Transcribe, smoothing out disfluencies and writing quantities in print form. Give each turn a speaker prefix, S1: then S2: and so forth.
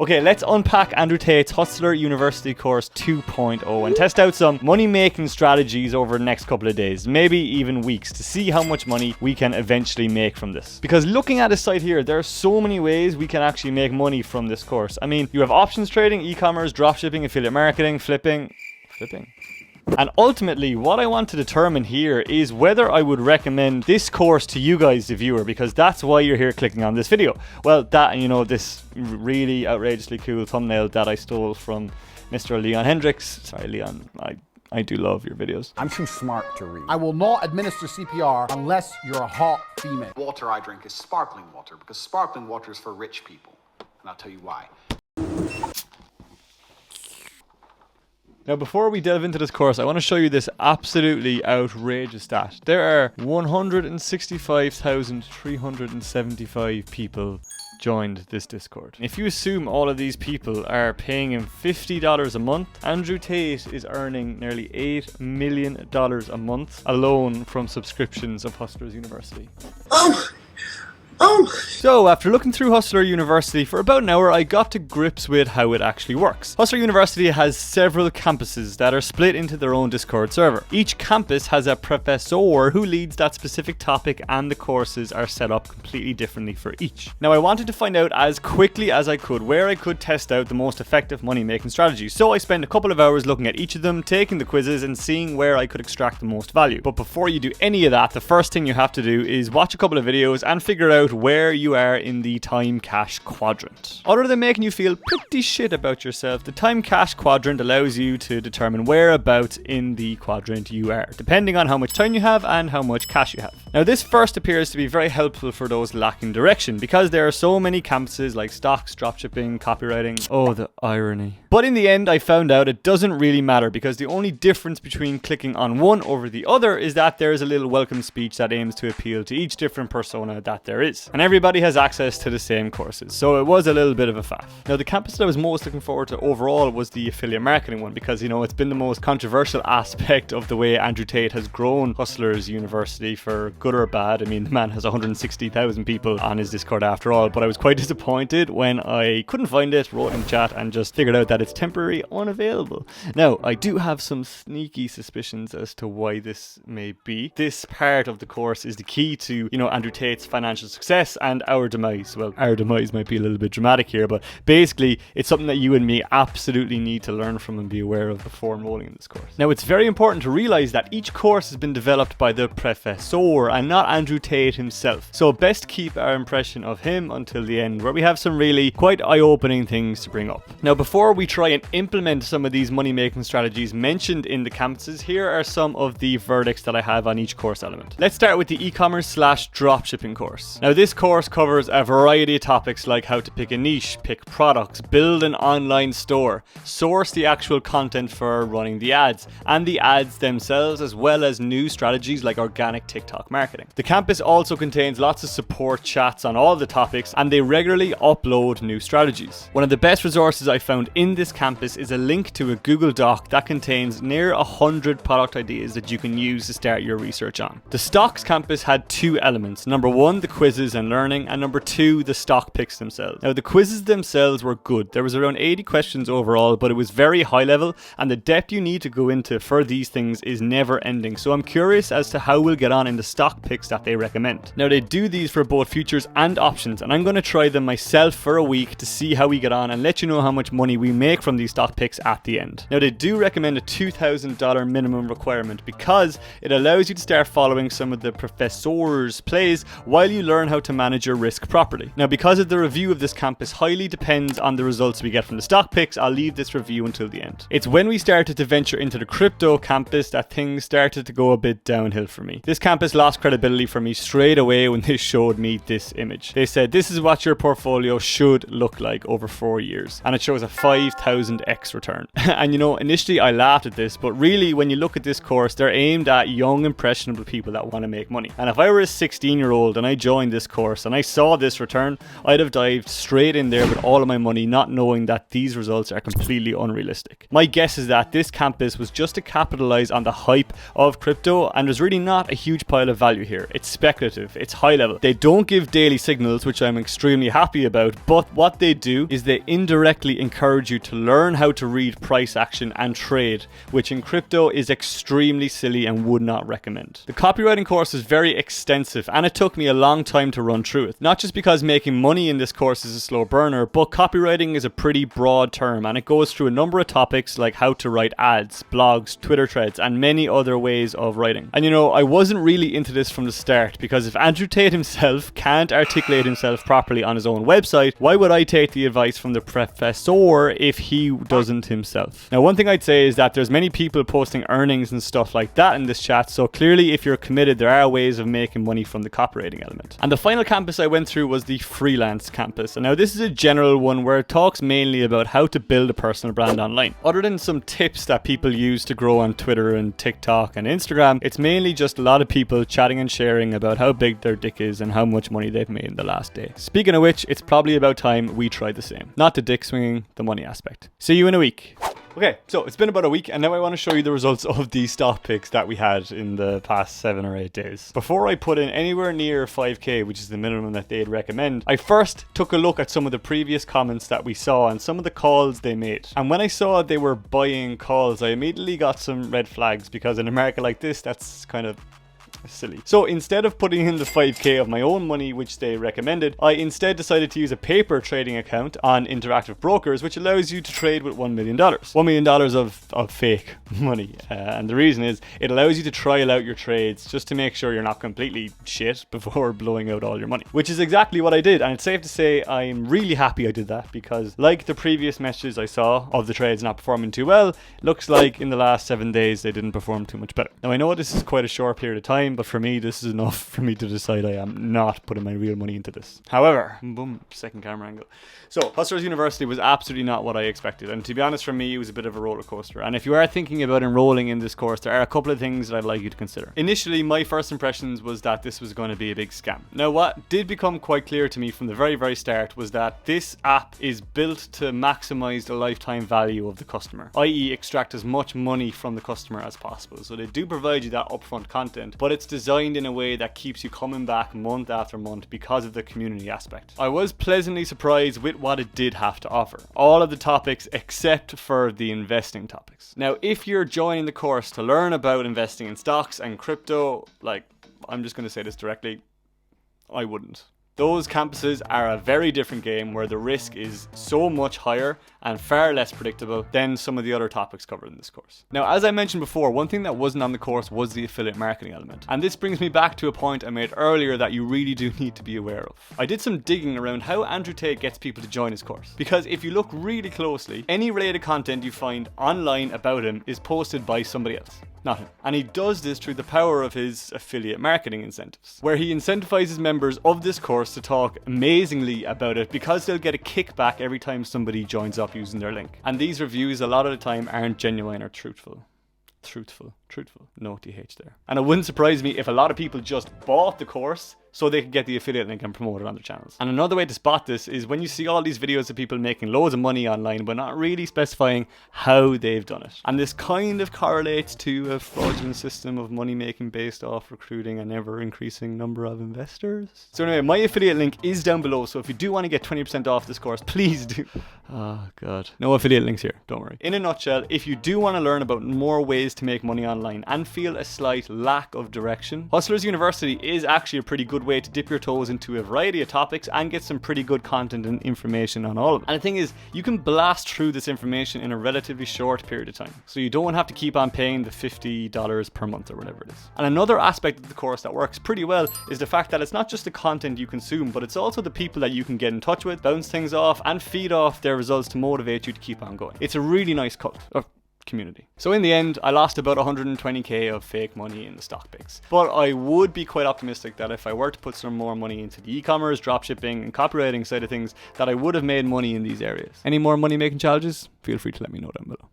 S1: Okay, let's unpack Andrew Tate's Hustler University course 2.0 and test out some money-making strategies over the next couple of days, maybe even weeks, to see how much money we can eventually make from this. Because looking at the site here, there are so many ways we can actually make money from this course. I mean, you have options trading, e-commerce, dropshipping, affiliate marketing, flipping. And ultimately, what I want to determine here is whether I would recommend this course to you guys, the viewer, because that's why you're here clicking on this video. Well, that, and you know, this really outrageously cool thumbnail that I stole from Mr. Leon Hendricks. Sorry, Leon, I do love your videos.
S2: I'm too smart to read. I will not administer CPR unless you're a hot female.
S3: Water I drink is sparkling water because sparkling water is for rich people. And I'll tell you why.
S1: Now, before we delve into this course, I want to show you this absolutely outrageous stat. There are 165,375 people joined this Discord. If you assume all of these people are paying him $50 a month, Andrew Tate is earning nearly $8 million a month alone from subscriptions of Hustlers University. So, after looking through Hustler University for about an hour, I got to grips with how it actually works. Hustler University has several campuses that are split into their own Discord server. Each campus has a professor who leads that specific topic, and the courses are set up completely differently for each. Now, I wanted to find out as quickly as I could where I could test out the most effective money-making strategies, so I spent a couple of hours looking at each of them, taking the quizzes, and seeing where I could extract the most value. But before you do any of that, the first thing you have to do is watch a couple of videos and figure out where you are in the time cash quadrant. Other than making you feel pretty shit about yourself, the time cash quadrant allows you to determine whereabouts in the quadrant you are, depending on how much time you have and how much cash you have. Now, this first appears to be very helpful for those lacking direction, because there are so many campuses like stocks, dropshipping, copywriting. Oh, the irony. But in the end, I found out it doesn't really matter, because the only difference between clicking on one over the other is that there is a little welcome speech that aims to appeal to each different persona that there is. And everybody has access to the same courses, so it was a little bit of a faff. Now, the campus that I was most looking forward to overall was the affiliate marketing one, because, you know, it's been the most controversial aspect of the way Andrew Tate has grown Hustlers University, for good or bad. I mean, the man has 160,000 people on his Discord after all, but I was quite disappointed when I couldn't find it, wrote in chat, and just figured out that it's temporarily unavailable. Now, I do have some sneaky suspicions as to why this may be. This part of the course is the key to, you know, Andrew Tate's financial success and our demise. Well, our demise might be a little bit dramatic here, but basically it's something that you and me absolutely need to learn from and be aware of before enrolling in this course. Now, it's very important to realize that each course has been developed by the professor and not Andrew Tate himself, so best keep our impression of him until the end, where we have some really quite eye-opening things to bring up. Now, before we try and implement some of these money-making strategies mentioned in the campuses, here are some of the verdicts that I have on each course element. Let's start with the e-commerce / dropshipping course. Now, this course covers a variety of topics like how to pick a niche, pick products, build an online store, source the actual content for running the ads, and the ads themselves, as well as new strategies like organic TikTok marketing. The campus also contains lots of support chats on all the topics, and they regularly upload new strategies. One of the best resources I found in this campus is a link to a Google Doc that contains near 100 product ideas that you can use to start your research on. The stocks campus had two elements. Number one, the quizzes and learning, and number two, the stock picks themselves. Now, the quizzes themselves were good. There was around 80 questions overall, but it was very high level, and the depth you need to go into for these things is never ending. So I'm curious as to how we'll get on in the stock picks that they recommend. Now, they do these for both futures and options, and I'm going to try them myself for a week to see how we get on and let you know how much money we make from these stock picks at the end. Now, they do recommend a $2,000 minimum requirement because it allows you to start following some of the professor's plays while you learn how to manage your risk properly. Now, because of the review of this campus highly depends on the results we get from the stock picks, I'll leave this review until the end. It's when we started to venture into the crypto campus that things started to go a bit downhill for me. This campus lost credibility for me straight away when they showed me this image. They said, this is what your portfolio should look like over 4 years, and it shows a 5,000x return. And you know, initially I laughed at this, but really when you look at this course, they're aimed at young impressionable people that want to make money. And if I were a 16-year-old and I joined this this course and I saw this return, I'd have dived straight in there with all of my money, not knowing that these results are completely unrealistic. My guess is that this campus was just to capitalize on the hype of crypto, and there's really not a huge pile of value here. It's speculative, it's high level. They don't give daily signals, which I'm extremely happy about, but what they do is they indirectly encourage you to learn how to read price action and trade, which in crypto is extremely silly and would not recommend. The copywriting course is very extensive and it took me a long time to run through it. Not just because making money in this course is a slow burner, but copywriting is a pretty broad term and it goes through a number of topics like how to write ads, blogs, Twitter threads, and many other ways of writing. And you know, I wasn't really into this from the start, because if Andrew Tate himself can't articulate himself properly on his own website, why would I take the advice from the professor if he doesn't himself? Now, one thing I'd say is that there's many people posting earnings and stuff like that in this chat, so clearly if you're committed, there are ways of making money from the copywriting element. And the final campus I went through was the freelance campus. And now this is a general one where it talks mainly about how to build a personal brand online. Other than some tips that people use to grow on Twitter and TikTok and Instagram, it's mainly just a lot of people chatting and sharing about how big their dick is and how much money they've made in the last day. Speaking of which, it's probably about time we tried the same. Not the dick swinging, the money aspect. See you in a week. Okay, so it's been about a week and now I want to show you the results of the stock picks that we had in the past 7 or 8 days. Before I put in anywhere near 5k, which is the minimum that they'd recommend, I first took a look at some of the previous comments that we saw and some of the calls they made. And when I saw they were buying calls, I immediately got some red flags, because in America like this, that's kind of silly. So instead of putting in the 5k of my own money, which they recommended, I instead decided to use a paper trading account on Interactive Brokers, which allows you to trade with $1 million. $1 million of fake money. And the reason is it allows you to trial out your trades just to make sure you're not completely shit before blowing out all your money, which is exactly what I did. And it's safe to say I'm really happy I did that, because like the previous messages I saw of the trades not performing too well, looks like in the last 7 days they didn't perform too much better. Now I know this is quite a short period of time, but for me this is enough for me to decide I am not putting my real money into this. However, boom, second camera angle. So Hustlers University was absolutely not what I expected, and to be honest, for me it was a bit of a roller coaster. And if you are thinking about enrolling in this course, there are a couple of things that I'd like you to consider. Initially, my first impressions was that this was going to be a big scam. Now what did become quite clear to me from the very start was that this app is built to maximize the lifetime value of the customer, i.e. extract as much money from the customer as possible. So they do provide you that upfront content, but it's designed in a way that keeps you coming back month after month because of the community aspect. I was pleasantly surprised with what it did have to offer. All of the topics except for the investing topics. Now, if you're joining the course to learn about investing in stocks and crypto, like, I'm just going to say this directly, I wouldn't. Those campuses are a very different game where the risk is so much higher and far less predictable than some of the other topics covered in this course. Now, as I mentioned before, one thing that wasn't on the course was the affiliate marketing element. And this brings me back to a point I made earlier that you really do need to be aware of. I did some digging around how Andrew Tate gets people to join his course. Because if you look really closely, any related content you find online about him is posted by somebody else. Not him. And he does this through the power of his affiliate marketing incentives, where he incentivizes members of this course to talk amazingly about it because they'll get a kickback every time somebody joins up using their link. And these reviews a lot of the time aren't genuine or truthful. No TH there. And it wouldn't surprise me if a lot of people just bought the course so they could get the affiliate link and promote it on their channels. And another way to spot this is when you see all these videos of people making loads of money online but not really specifying how they've done it. And this kind of correlates to a fraudulent system of money making based off recruiting an ever increasing number of investors. So anyway, my affiliate link is down below, so if you do want to get 20% off this course, please do. Oh god, no affiliate links here, don't worry. In a nutshell, if you do want to learn about more ways to make money online and feel a slight lack of direction, Hustlers University is actually a pretty good way to dip your toes into a variety of topics and get some pretty good content and information on all of them. And the thing is, you can blast through this information in a relatively short period of time, so you don't have to keep on paying the $50 per month or whatever it is. And another aspect of the course that works pretty well is the fact that it's not just the content you consume, but it's also the people that you can get in touch with, bounce things off, and feed off their results to motivate you to keep on going. It's a really nice cult of community. So in the end, I lost about 120k of fake money in the stock picks. But I would be quite optimistic that if I were to put some more money into the e-commerce, dropshipping, and copywriting side of things, that I would have made money in these areas. Any more money making challenges? Feel free to let me know down below.